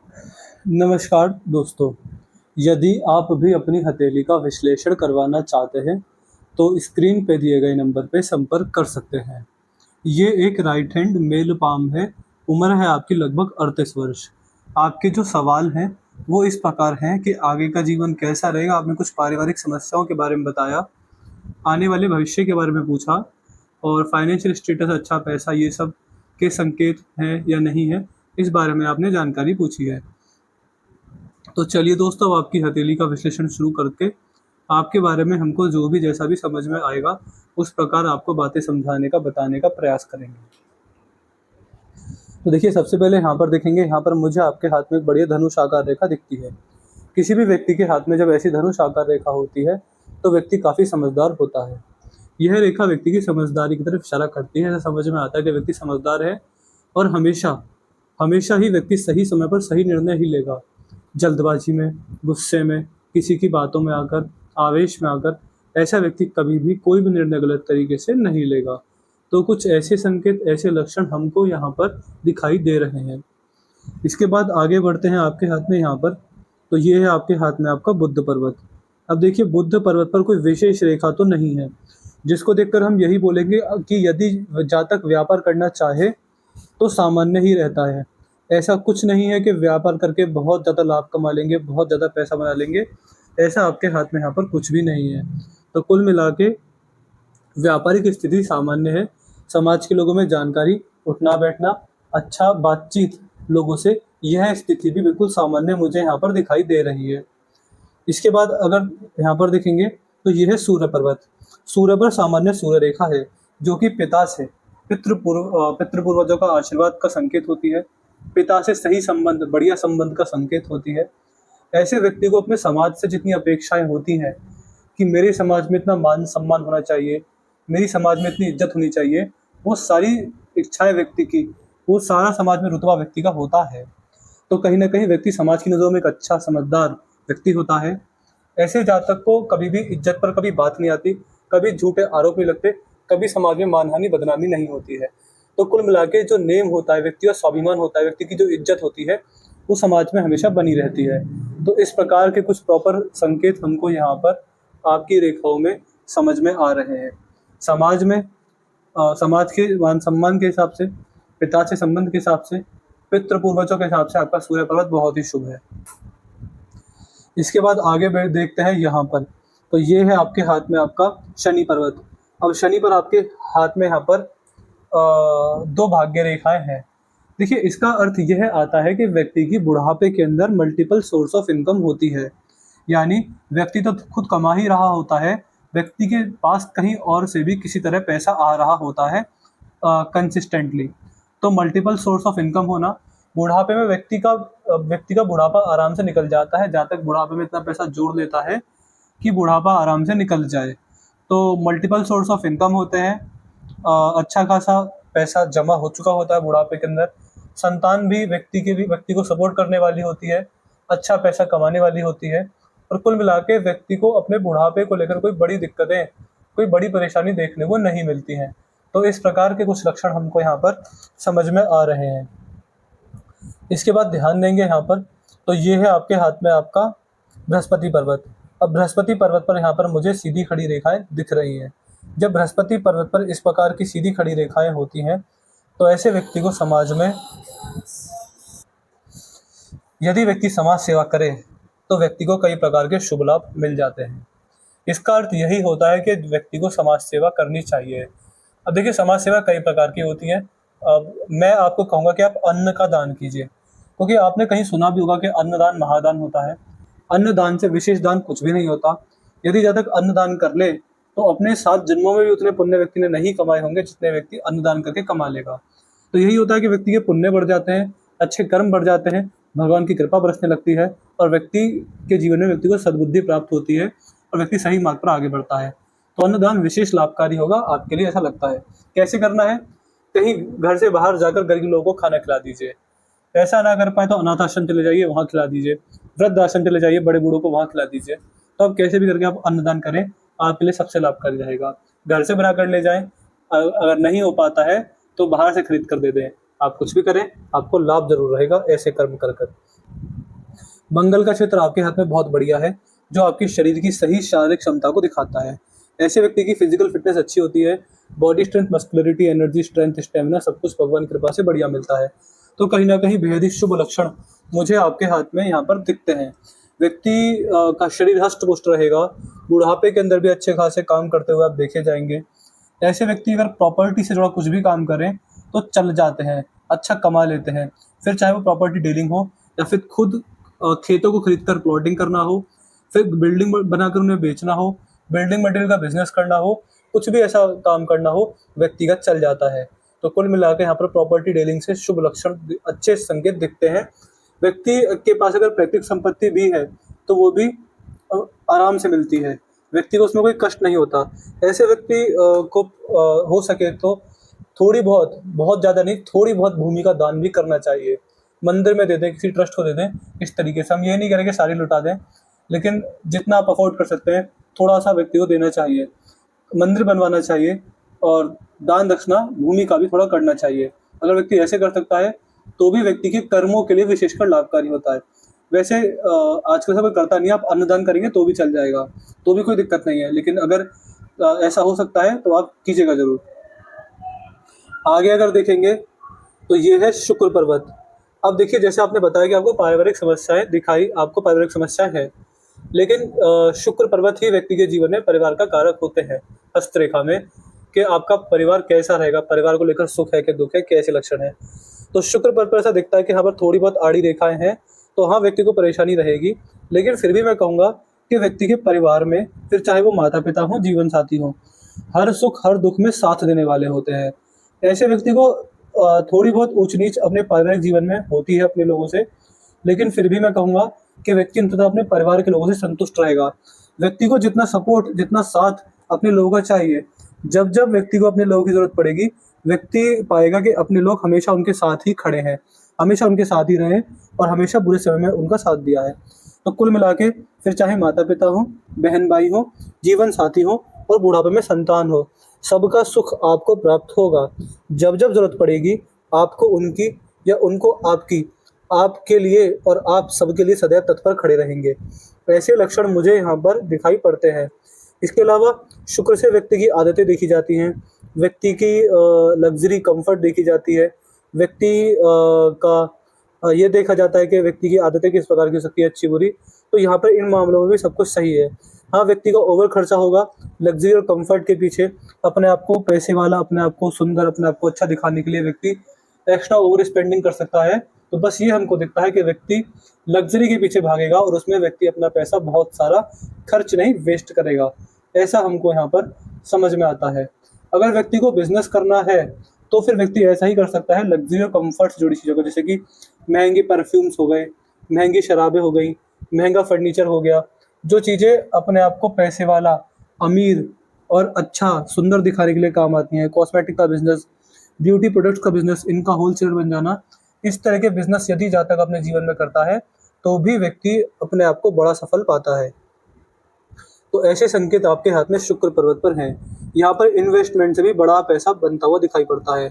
नमस्कार दोस्तों। यदि आप भी अपनी हथेली का विश्लेषण करवाना चाहते हैं तो स्क्रीन पे दिए गए नंबर पे संपर्क कर सकते हैं। ये एक राइट हैंड मेल पाम है। उम्र है आपकी लगभग 38 वर्ष। आपके जो सवाल हैं वो इस प्रकार हैं कि आगे का जीवन कैसा रहेगा। आपने कुछ पारिवारिक समस्याओं के बारे में बताया, आने वाले भविष्य के बारे में पूछा और फाइनेंशियल स्टेटस, अच्छा पैसा, ये सब के संकेत हैं या नहीं है, इस बारे में आपने जानकारी पूछी है। तो चलिए दोस्तों, अब आपकी हथेली का विश्लेषण शुरू करके आपके बारे में हमको जो भी जैसा भी समझ में आएगा उस प्रकार आपको बातें समझाने का, बताने का प्रयास करेंगे। तो देखिए, सबसे पहले यहाँ पर देखेंगे, यहाँ पर मुझे आपके हाथ में एक बढ़िया धनुष आकार रेखा दिखती है। किसी भी व्यक्ति के हाथ में जब ऐसी धनुष आकार रेखा होती है तो व्यक्ति काफ़ी समझदार होता है। यह रेखा व्यक्ति की समझदारी की तरफ इशारा करती है। ऐसा समझ में आता है कि व्यक्ति समझदार है और हमेशा हमेशा ही व्यक्ति सही समय पर सही निर्णय ही लेगा। जल्दबाजी में, गुस्से में, किसी की बातों में आकर, आवेश में आकर ऐसा व्यक्ति कभी भी कोई भी निर्णय गलत तरीके से नहीं लेगा। तो कुछ ऐसे संकेत, ऐसे लक्षण हमको यहाँ पर दिखाई दे रहे हैं। इसके बाद आगे बढ़ते हैं आपके हाथ में यहाँ पर। तो ये है आपके हाथ में आपका बुद्ध पर्वत। अब देखिए, बुद्ध पर्वत पर कोई विशेष रेखा तो नहीं है जिसको देखकर हम यही बोलेंगे कि यदि जातक व्यापार करना चाहे तो सामान्य ही रहता है। ऐसा कुछ नहीं है कि व्यापार करके बहुत ज़्यादा लाभ कमा लेंगे, बहुत ज़्यादा पैसा बना लेंगे। ऐसा आपके हाथ में यहाँ पर कुछ भी नहीं है। तो कुल मिला के व्यापारिक स्थिति सामान्य है। समाज के लोगों में जानकारी, उठना बैठना, अच्छा बातचीत लोगों से, यह स्थिति भी बिल्कुल सामान्य मुझे यहाँ पर दिखाई दे रही है। इसके बाद अगर यहाँ पर देखेंगे तो यह है सूर्य पर्वत। सूर्य पर सामान्य सूर्य रेखा है जो कि पिता से, पितृपूर्वजों का आशीर्वाद का संकेत होती है। पिता से सही संबंध, बढ़िया संबंध का संकेत होती है। ऐसे व्यक्ति को अपने समाज से जितनी अपेक्षाएं होती हैं कि मेरे समाज में इतना मान सम्मान होना चाहिए, मेरी समाज में इतनी इज्जत होनी चाहिए, वो सारी इच्छाएं व्यक्ति की, वो सारा समाज में रुतबा व्यक्ति का होता है। तो कहीं ना कहीं व्यक्ति समाज की नज़रों में एक अच्छा समझदार व्यक्ति होता है। ऐसे जातक को कभी भी इज्जत पर कभी बात नहीं आती, कभी झूठे आरोप नहीं लगते, कभी समाज में मानहानि बदनामी नहीं होती है। तो कुल मिला के जो नेम होता है व्यक्ति का, स्वाभिमान होता है व्यक्ति की, जो इज्जत होती है, वो समाज में हमेशा बनी रहती है। तो इस प्रकार के कुछ प्रॉपर संकेत हमको यहाँ पर आपकी रेखाओं में समझ में आ रहे हैं। समाज में समाज के मान सम्मान के हिसाब से, पिता से संबंध के हिसाब से, पितृ पूर्वजों के हिसाब से आपका सूर्य पर्वत बहुत ही शुभ है। इसके बाद आगे बढ़ देखते हैं यहाँ पर। तो ये है आपके हाथ में आपका शनि पर्वत। अब शनि पर आपके हाथ में यहाँ पर दो भाग्य रेखाएं हैं। देखिए, इसका अर्थ यह आता है कि व्यक्ति की बुढ़ापे के अंदर मल्टीपल सोर्स ऑफ इनकम होती है। यानी व्यक्ति तो खुद कमा ही रहा होता है, व्यक्ति के पास कहीं और से भी किसी तरह पैसा आ रहा होता है कंसिस्टेंटली। तो मल्टीपल सोर्स ऑफ इनकम होना, बुढ़ापे में व्यक्ति का बुढ़ापा आराम से निकल जाता है। जातक बुढ़ापे में इतना पैसा जोड़ लेता है कि बुढ़ापा आराम से निकल जाए। तो मल्टीपल सोर्स ऑफ इनकम होते हैं। अच्छा खासा पैसा जमा हो चुका होता है बुढ़ापे के अंदर। संतान भी व्यक्ति को सपोर्ट करने वाली होती है, अच्छा पैसा कमाने वाली होती है। और कुल मिला के व्यक्ति को अपने बुढ़ापे को लेकर कोई बड़ी दिक्कतें, कोई बड़ी परेशानी देखने को नहीं मिलती हैं। तो इस प्रकार के कुछ लक्षण हमको यहाँ पर समझ में आ रहे हैं। इसके बाद ध्यान देंगे यहाँ पर, तो ये है आपके हाथ में आपका बृहस्पति पर्वत। अब बृहस्पति पर्वत पर यहाँ पर मुझे सीधी खड़ी रेखाएं दिख रही हैं। जब बृहस्पति पर्वत पर इस प्रकार की सीधी खड़ी रेखाएं होती हैं तो ऐसे व्यक्ति को समाज में, यदि व्यक्ति समाज सेवा करे तो व्यक्ति को कई प्रकार के शुभ लाभ मिल जाते हैं। इसका अर्थ यही होता है कि व्यक्ति को समाज सेवा करनी चाहिए। अब देखिए, समाज सेवा कई प्रकार की होती है। अब मैं आपको कहूँगा कि आप अन्न का दान कीजिए, क्योंकि आपने कहीं सुना भी होगा कि अन्नदान महादान होता है। अन्नदान से विशेष दान कुछ भी नहीं होता। यदि जब तक अन्नदान कर ले तो अपने 7 जन्मों में भी उतने पुण्य व्यक्ति ने नहीं कमाए होंगे जितने व्यक्ति अन्नदान करके कमा लेगा। तो यही होता है कि व्यक्ति के पुण्य बढ़ जाते हैं, अच्छे कर्म बढ़ जाते हैं, भगवान की कृपा बरसने लगती है और व्यक्ति के जीवन में व्यक्ति को सद्बुद्धि प्राप्त होती है और व्यक्ति सही मार्ग पर आगे बढ़ता है। तो अन्नदान विशेष लाभकारी होगा आपके लिए, ऐसा लगता है। कैसे करना है? कहीं घर से बाहर जाकर गरीब लोगों को खाना खिला दीजिए। ऐसा ना कर पाए तो अनाथ आश्रम चले जाइए, वहाँ खिला दीजिए। वृद्ध आश्रम चले जाइए, बड़े बूढ़ों को वहाँ खिला दीजिए। तो आप कैसे भी करके आप अन्नदान करें, आपके लिए सबसे लाभकारी रहेगा। घर से बना कर ले जाएं, अगर नहीं हो पाता है तो बाहर से खरीद कर दे दें। आप कुछ भी करें, आपको लाभ जरूर रहेगा ऐसे कर्म कर कर। मंगल का क्षेत्र आपके हाथ में बहुत बढ़िया है, जो आपके शरीर की सही शारीरिक क्षमता को दिखाता है। ऐसे व्यक्ति की फिजिकल फिटनेस अच्छी होती है, body strength, muscularity, energy, strength, stamina सब कुछ भगवान की कृपा से बढ़िया मिलता है। तो कहीं न कहीं बेहद ही शुभ लक्षण मुझे आपके हाथ में यहाँ पर दिखते हैं। व्यक्ति का शरीर हष्ट-पुष्ट रहेगा, बुढ़ापे के अंदर भी अच्छे खासे काम करते हुए आप देखे जाएँगे। ऐसे व्यक्ति अगर प्रॉपर्टी से जुड़ा कुछ भी काम करें, तो चल जाते हैं, अच्छा कमा लेते हैं। फिर चाहे वो प्रॉपर्टी डीलिंग हो या फिर खुद खेतों को खरीद कर प्लॉटिंग करना हो, फिर बिल्डिंग बनाकर उन्हें बेचना हो, बिल्डिंग मटेरियल का बिज़नेस करना हो, कुछ भी ऐसा काम करना हो, व्यक्तिगत चल जाता है। तो कुल मिला के यहाँ पर प्रॉपर्टी डीलिंग से शुभ लक्षण अच्छे संकेत दिखते हैं। व्यक्ति के पास अगर पैतृक संपत्ति भी है, तो वो भी आराम से मिलती है। व्यक्ति को उसमें कोई कष्ट नहीं होता। ऐसे व्यक्ति को हो सके तो थोड़ी बहुत, बहुत ज़्यादा नहीं, थोड़ी बहुत भूमि का दान भी करना चाहिए। मंदिर में दे दें, किसी ट्रस्ट को दे दें, इस तरीके से। हम ये नहीं कह रहे कि सारी लुटा दें, लेकिन जितना आप अफ़ोर्ड कर सकते हैं, थोड़ा-सा व्यक्ति को देना चाहिए। मंदिर बनवाना चाहिए और दान-दक्षिणा भूमि का भी थोड़ा करना चाहिए। अगर व्यक्ति ऐसे कर सकता है, तो भी व्यक्ति के कर्मों के लिए विशेषकर लाभकारी होता है। वैसे आजकल ऐसा कोई करता नहीं है, आप अन्नदान करेंगे तो भी चल जाएगा, तो भी कोई दिक्कत नहीं है। लेकिन अगर ऐसा हो सकता है, तो आप कीजिएगा ज़रूर। आगे अगर देखेंगे, तो ये है शुक्र पर्वत। अब देखिए, जैसे आपने बताया कि आपको पारिवारिक समस्याएँ हैं। लेकिन शुक्र पर्वत ही व्यक्ति के जीवन में परिवार का कारक होते हैं, हस्तरेखा में, कि आपका परिवार कैसा रहेगा, परिवार को लेकर सुख है कि दुःख है, कैसे लक्षण है। तो शुक्र पर्वत पर ऐसा दिखता है कि यहाँ पर थोड़ी बहुत आड़ी रेखाएँ हैं, तो हाँ, व्यक्ति को परेशानी रहेगी। लेकिन फिर भी मैं कहूँगा कि व्यक्ति के परिवार में, फिर चाहे वो माता-पिता हों, जीवन-साथी हों, हर सुख, हर दुःख में साथ देने वाले होते हैं। ऐसे व्यक्ति को थोड़ी बहुत ऊँच-नीच अपने पारिवारिक जीवन में होती है अपने लोगों से, लेकिन फिर भी मैं कहूँगा कि व्यक्ति अंततः अपने परिवार के लोगों से संतुष्ट रहेगा। व्यक्ति को जितना सपोर्ट, जितना साथ अपने लोगों का चाहिए, जब-जब व्यक्ति को अपने लोगों की ज़रूरत पड़ेगी, व्यक्ति पाएगा कि अपने लोग हमेशा उनके साथ ही खड़े हैं, हमेशा उनके साथ ही रहे हैं और हमेशा बुरे समय में उनका साथ दिया है। तो कुल मिला के फिर चाहे माता-पिता हों, बहन-भाई हों, जीवन-साथी हों और बुढ़ापे में संतान हो, सबका सुख आपको प्राप्त होगा। जब-जब ज़रूरत पड़ेगी, आपको उनकी या उनको आपकी, आपके लिए और आप सबके लिए सदैव तत्पर खड़े रहेंगे। ऐसे लक्षण मुझे यहाँ पर दिखाई पड़ते हैं। इसके अलावा शुक्र से व्यक्ति की आदतें देखी जाती हैं, व्यक्ति की लग्ज़री कम्फ़र्ट देखी जाती है, व्यक्ति ये देखा जाता है कि व्यक्ति की आदतें किस प्रकार की हो सकती है, अच्छी-बुरी। तो यहाँ पर इन मामलों में भी सब कुछ सही है। हाँ, व्यक्ति का ओवर खर्चा होगा लग्ज़री और कम्फ़र्ट के पीछे, अपने आप को पैसे वाला, अपने आप को सुंदर, अपने आप को अच्छा दिखाने के लिए व्यक्ति एक्स्ट्रा ओवर स्पेंडिंग कर सकता है। तो बस ये हमको दिखता है कि व्यक्ति लग्ज़री के पीछे भागेगा और उसमें व्यक्ति अपना पैसा बहुत सारा खर्च नहीं, वेस्ट करेगा। ऐसा हमको यहाँ पर समझ में आता है। अगर व्यक्ति को बिज़नेस करना है, तो फिर व्यक्ति ऐसा ही कर सकता है, लग्ज़री और कम्फ़र्ट से जुड़ी चीज़ों को, जैसे कि महँगे परफ्यूम्स हो गए, महँगी शराबें हो गई, महँगा फर्नीचर हो गया। जो चीज़ें अपने आप को पैसे वाला, अमीर और अच्छा, सुंदर दिखाने के लिए काम आती हैं, कॉस्मेटिक का बिज़नेस, ब्यूटी प्रोडक्ट्स का बिज़नेस, इनका होलसेलर बन जाना, इस तरह के बिज़नेस यदि जातक अपने जीवन में करता है, तो भी व्यक्ति अपने आप को बड़ा सफल पाता है। तो ऐसे संकेत आपके हाथ में शुक्र पर्वत पर हैं। यहाँ पर इन्वेस्टमेंट से भी बड़ा पैसा बनता हुआ दिखाई पड़ता है।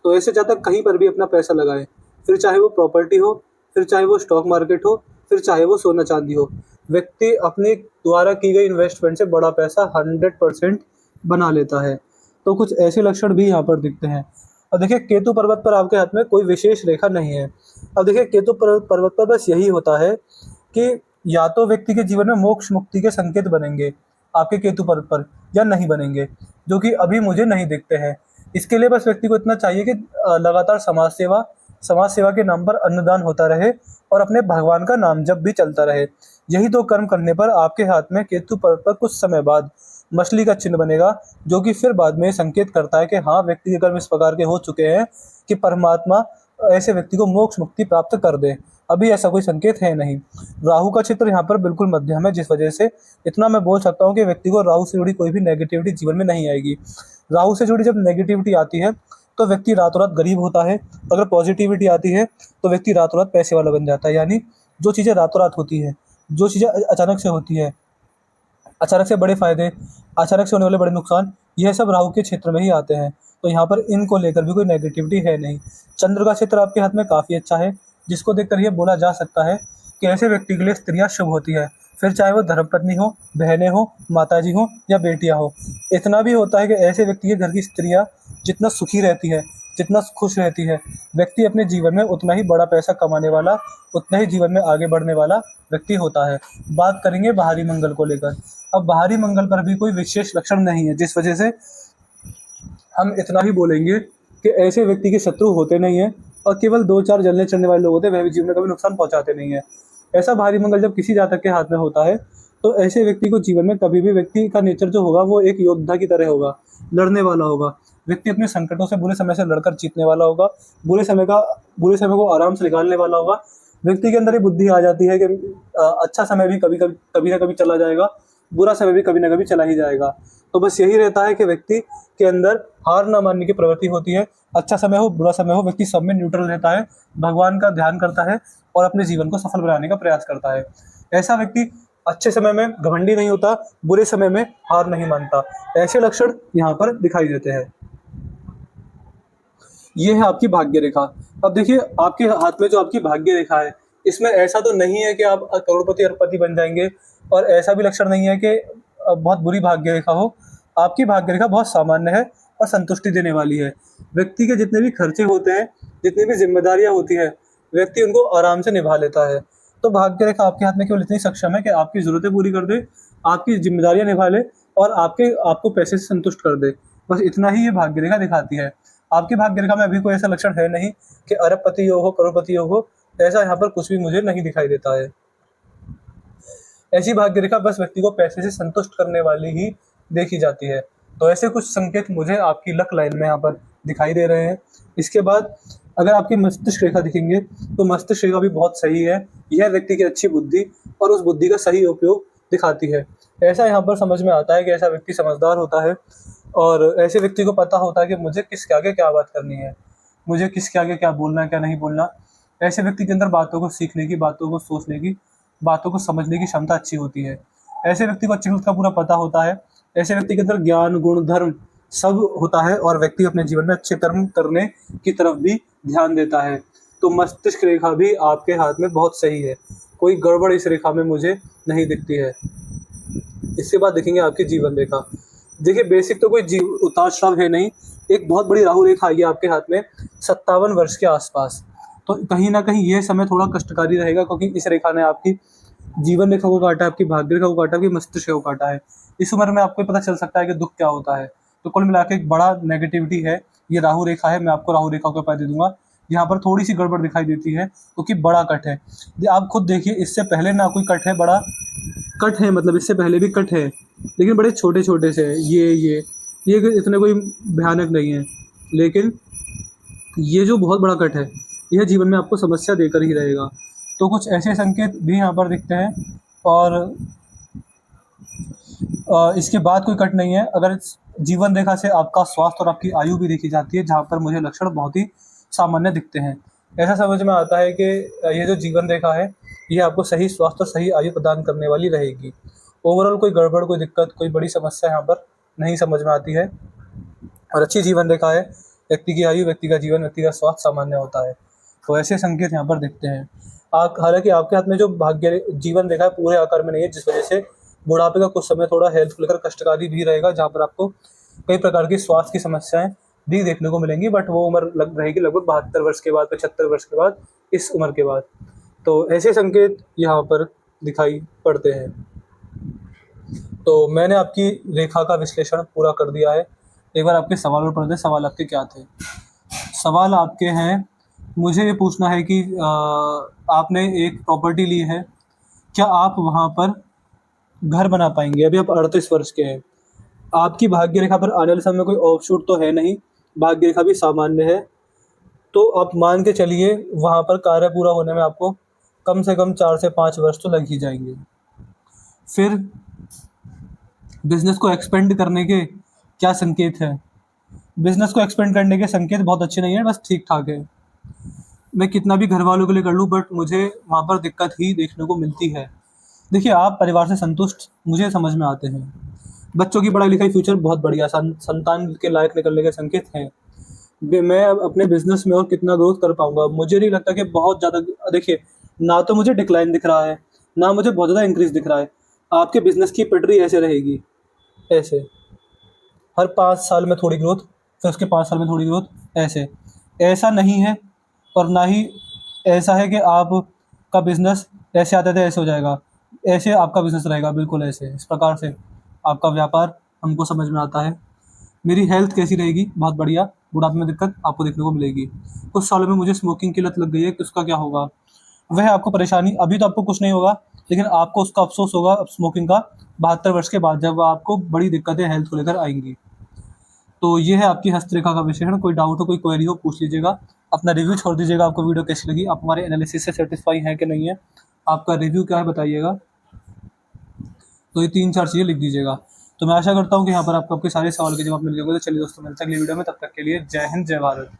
तो ऐसे जातक कहीं पर भी अपना पैसा लगाएँ, फिर चाहे वो प्रॉपर्टी हो, फिर चाहे वो स्टॉक मार्केट हो, फिर चाहे वो सोना-चांदी हो। व्यक्ति अपने द्वारा की गई इन्वेस्टमेंट से बड़ा पैसा 100% बना लेता है। तो कुछ ऐसे लक्षण भी यहाँ पर दिखते हैं। अब देखिए, केतु पर्वत पर आपके हाथ में कोई विशेष रेखा नहीं है। अब देखिए, केतु पर्वत पर बस यही होता है कि या तो व्यक्ति के जीवन में मोक्ष मुक्ति के संकेत बनेंगे आपके केतु पर्वत पर, या नहीं बनेंगे, जो कि अभी मुझे नहीं दिखते हैं। इसके लिए बस व्यक्ति को इतना चाहिए कि लगातार समाज सेवा के नाम पर अन्नदान होता रहे और अपने भगवान का नाम जप भी चलता रहे। यही 2 कर्म करने पर आपके हाथ में केतु पर्वत पर कुछ समय बाद मछली का चिन्ह बनेगा, जो कि फिर बाद में संकेत करता है कि हाँ, व्यक्ति के कर्म इस प्रकार के हो चुके हैं कि परमात्मा ऐसे व्यक्ति को मोक्ष मुक्ति प्राप्त कर दे। अभी ऐसा कोई संकेत है नहीं। राहु का क्षेत्र यहाँ पर बिल्कुल मध्यम है, जिस वजह से इतना मैं बोल सकता हूँ कि व्यक्ति को राहु से जुड़ी कोई भी नेगेटिविटी जीवन में नहीं आएगी। राहु से जुड़ी जब नेगेटिविटी आती है, तो व्यक्ति रातों-रात गरीब होता है। अगर पॉजिटिविटी आती है, तो व्यक्ति रातों-रात पैसे वाला बन जाता है। यानी जो चीज़ें रातों-रात होती हैं, जो चीज़ें अचानक से होती है, अचानक से बड़े फ़ायदे, अचानक से होने वाले बड़े नुकसान, यह सब राहु के क्षेत्र में ही आते हैं। तो यहाँ पर इनको लेकर भी कोई नेगेटिविटी है नहीं। चंद्र का क्षेत्र आपके हाथ में काफ़ी अच्छा है, जिसको देखकर ये बोला जा सकता है कि ऐसे व्यक्ति के लिए स्त्रियां शुभ होती है, फिर चाहे वो धर्मपत्नी हो, बहनें हो, माताजी हो या बेटियां हो। इतना भी होता है कि ऐसे व्यक्ति के घर की स्त्रियां जितना सुखी रहती है, जितना खुश रहती है, व्यक्ति अपने जीवन में उतना ही बड़ा पैसा कमाने वाला, उतना ही जीवन में आगे बढ़ने वाला व्यक्ति होता है। बात करेंगे बाहरी मंगल को लेकर। अब बाहरी मंगल पर भी कोई विशेष लक्षण नहीं है, जिस वजह से हम इतना ही बोलेंगे कि ऐसे व्यक्ति के शत्रु होते नहीं हैं और केवल 2-4 जलने चढ़ने वाले लोग होते हैं, वह भी जीवन में कभी नुकसान पहुँचाते नहीं हैं। ऐसा भारी मंगल जब किसी जातक के हाथ में होता है, तो ऐसे व्यक्ति को जीवन में कभी भी व्यक्ति का नेचर जो होगा वो एक योद्धा की तरह होगा, लड़ने वाला होगा। व्यक्ति अपने संकटों से बुरे समय से लड़कर जीतने वाला होगा, बुरे समय को आराम से निकालने वाला होगा। व्यक्ति के अंदर ये बुद्धि आ जाती है कि अच्छा समय भी कभी ना कभी चला जाएगा, बुरा समय भी कभी ना कभी चला ही जाएगा। तो बस यही रहता है कि व्यक्ति के अंदर हार ना मानने की प्रवृत्ति होती है। अच्छा समय हो, बुरा समय हो, व्यक्ति सब में न्यूट्रल रहता है, भगवान का ध्यान करता है और अपने जीवन को सफल बनाने का प्रयास करता है। ऐसा व्यक्ति अच्छे समय में घमंडी नहीं होता, बुरे समय में हार नहीं मानता। ऐसे लक्षण यहाँ पर दिखाई देते हैं। ये है आपकी भाग्य रेखा। अब देखिए आपके हाथ में जो आपकी भाग्य रेखा है, इसमें ऐसा तो नहीं है कि आप करोड़पति अरबपति बन जाएंगे, और ऐसा भी लक्षण नहीं है कि बहुत बुरी भाग्य रेखा हो। आपकी भाग्य रेखा बहुत सामान्य है और संतुष्टि देने वाली है। व्यक्ति के जितने भी खर्चे होते हैं, जितनी भी जिम्मेदारियां होती है, व्यक्ति उनको आराम से निभा लेता है। तो भाग्य रेखा आपके हाथ में केवल इतनी सक्षम है कि आपकी जरूरतें पूरी कर दे, आपकी जिम्मेदारियां निभा ले और आपको पैसे से संतुष्ट कर दे। बस इतना ही ये भाग्य रेखा दिखाती है। आपकी भाग्य रेखा में अभी कोई ऐसा लक्षण है नहीं कि अरबपति योग हो, करोड़पति योग हो। ऐसा यहाँ पर कुछ भी मुझे नहीं दिखाई देता है। ऐसी भाग्य रेखा बस व्यक्ति को पैसे से संतुष्ट करने वाली ही देखी जाती है। तो ऐसे कुछ संकेत मुझे आपकी लक लाइन में यहाँ पर दिखाई दे रहे हैं। इसके बाद अगर आपकी मस्तिष्क रेखा दिखेंगे तो मस्तिष्क रेखा भी बहुत सही है। यह व्यक्ति की अच्छी बुद्धि और उस बुद्धि का सही उपयोग दिखाती है। ऐसा यहाँ पर समझ में आता है कि ऐसा व्यक्ति समझदार होता है और ऐसे व्यक्ति को पता होता है कि मुझे किसके आगे क्या बात करनी है, मुझे किसके आगे क्या बोलना है, क्या नहीं बोलना। ऐसे व्यक्ति के अंदर बातों को सीखने की, बातों को सोचने की, बातों को समझने की क्षमता अच्छी होती है। ऐसे व्यक्ति को अच्छी का पूरा पता होता है। ऐसे व्यक्ति के अंदर ज्ञान, गुण, धर्म सब होता है और व्यक्ति अपने जीवन में अच्छे कर्म करने की तरफ भी ध्यान देता है। तो मस्तिष्क रेखा भी आपके हाथ में बहुत सही है, कोई गड़बड़ इस रेखा में मुझे नहीं दिखती है। इसके बाद देखेंगे आपकी जीवन रेखा। देखिए बेसिक तो कोई उतार चढ़ाव है नहीं। एक बहुत बड़ी राहु रेखा आई है आपके हाथ में 57 वर्ष के आसपास। तो कहीं ना कहीं ये समय थोड़ा कष्टकारी रहेगा, क्योंकि इस रेखा ने आपकी जीवन रेखा को काटा है, आपकी भाग्य रेखा को काटा, आपकी मस्तिष्क को काटा है। इस उम्र में आपको पता चल सकता है कि दुख क्या होता है। तो कुल मिलाकर एक बड़ा नेगेटिविटी है, ये राहु रेखा है। मैं आपको राहु रेखा के उपाय दे दूंगा। यहाँ पर थोड़ी सी गड़बड़ दिखाई देती है क्योंकि बड़ा कट है। आप खुद देखिए, इससे पहले ना कोई कट है, बड़ा कट है, मतलब इससे पहले भी कट है, लेकिन बड़े छोटे छोटे से है। ये इतने कोई भयानक नहीं है, लेकिन ये जो बहुत बड़ा कट है, यह जीवन में आपको समस्या देकर ही रहेगा। तो कुछ ऐसे संकेत भी यहाँ पर दिखते हैं। और इसके बाद कोई कट नहीं है। अगर जीवन रेखा से आपका स्वास्थ्य और आपकी आयु भी देखी जाती है, जहाँ पर मुझे लक्षण बहुत ही सामान्य दिखते हैं। ऐसा समझ में आता है कि ये जो जीवन रेखा है, ये आपको सही स्वास्थ्य और सही आयु प्रदान करने वाली रहेगी। ओवरऑल कोई गड़बड़, कोई दिक्कत, कोई बड़ी समस्या यहाँ पर नहीं समझ में आती है और अच्छी जीवन रेखा है। व्यक्ति की आयु, व्यक्ति का जीवन, व्यक्ति का स्वास्थ्य सामान्य होता है। तो ऐसे संकेत यहाँ पर दिखते हैं। हालांकि आपके हाथ में जो भाग्य जीवन रेखा है पूरे आकार में नहीं है, जिस वजह से बुढ़ापे का कुछ समय थोड़ा हेल्थ को लेकर कष्टकारी भी रहेगा, जहाँ पर आपको कई प्रकार की स्वास्थ्य की समस्याएं भी देखने को मिलेंगी। बट वो उम्र रहेगी लगभग 72 वर्ष के बाद, 75 वर्ष के बाद, इस उम्र के बाद। तो ऐसे संकेत यहाँ पर दिखाई पड़ते हैं। तो मैंने आपकी रेखा का विश्लेषण पूरा कर दिया है। एक बार आपके सवाल पर पढ़ते। सवाल आपके क्या थे? सवाल आपके हैं, मुझे ये पूछना है कि आपने एक प्रॉपर्टी ली है, क्या आप वहाँ पर घर बना पाएंगे? अभी आप 38 वर्ष के हैं। आपकी भाग्य रेखा पर आने वाले समय में कोई ऑफशूट तो है नहीं, भाग्य रेखा भी सामान्य है। तो आप मान के चलिए वहाँ पर कार्य पूरा होने में आपको कम से कम 4 से 5 वर्ष तो लग ही जाएंगे। फिर बिजनेस को एक्सपेंड करने के क्या संकेत हैं? बिजनेस को एक्सपेंड करने के संकेत बहुत अच्छे नहीं है, बस ठीक ठाक है। मैं कितना भी घर वालों के लिए कर लूँ, बट मुझे वहाँ पर दिक्कत ही देखने को मिलती है। देखिए आप परिवार से संतुष्ट मुझे समझ में आते हैं। बच्चों की पढ़ाई लिखाई, फ्यूचर बहुत बढ़िया, संतान के लायक निकलने के संकेत हैं। मैं अपने बिजनेस में और कितना ग्रोथ कर पाऊंगा, मुझे नहीं लगता कि बहुत ज़्यादा। देखिए ना तो मुझे डिक्लाइन दिख रहा है, ना मुझे बहुत ज़्यादा इंक्रीज़ दिख रहा है। आपके बिज़नेस की पटरी ऐसे रहेगी, ऐसे। हर 5 साल में थोड़ी ग्रोथ, फिर उसके 5 साल में थोड़ी ग्रोथ, ऐसे। ऐसा नहीं है और ना ही ऐसा है कि आपका बिज़नेस ऐसे आते-आते ऐसे हो जाएगा। ऐसे आपका बिज़नेस रहेगा, बिल्कुल ऐसे। इस प्रकार से आपका व्यापार हमको समझ में आता है। मेरी हेल्थ कैसी रहेगी? बहुत बढ़िया। बुढ़ापे में दिक्कत आपको देखने को मिलेगी। कुछ सालों में मुझे स्मोकिंग की लत लग गई है, तो उसका क्या होगा? वह आपको परेशानी, अभी तो आपको कुछ नहीं होगा, लेकिन आपको उसका अफ़सोस होगा अब स्मोकिंग का 72 वर्ष के बाद, जब आपको बड़ी दिक्कतें हेल्थ को लेकर आएँगी। तो ये है आपकी हस्तरेखा का विश्लेषण। कोई डाउट हो, कोई क्वेरी हो, पूछ लीजिएगा। अपना रिव्यू छोड़ दीजिएगा, आपको वीडियो कैसी लगी? आप हमारे एनालिसिस से सैटिस्फाई हैं कि नहीं है? आपका रिव्यू क्या है बताइएगा। तो ये 3-4 चीज़ें लिख दीजिएगा। तो मैं आशा करता हूँ कि यहाँ पर आपको आपके सारे सवाल के जवाब मिल गए होंगे। तो चलिए दोस्तों, मिलते हैं अगली वीडियो में, तब तक के लिए जय हिंद, जय भारत।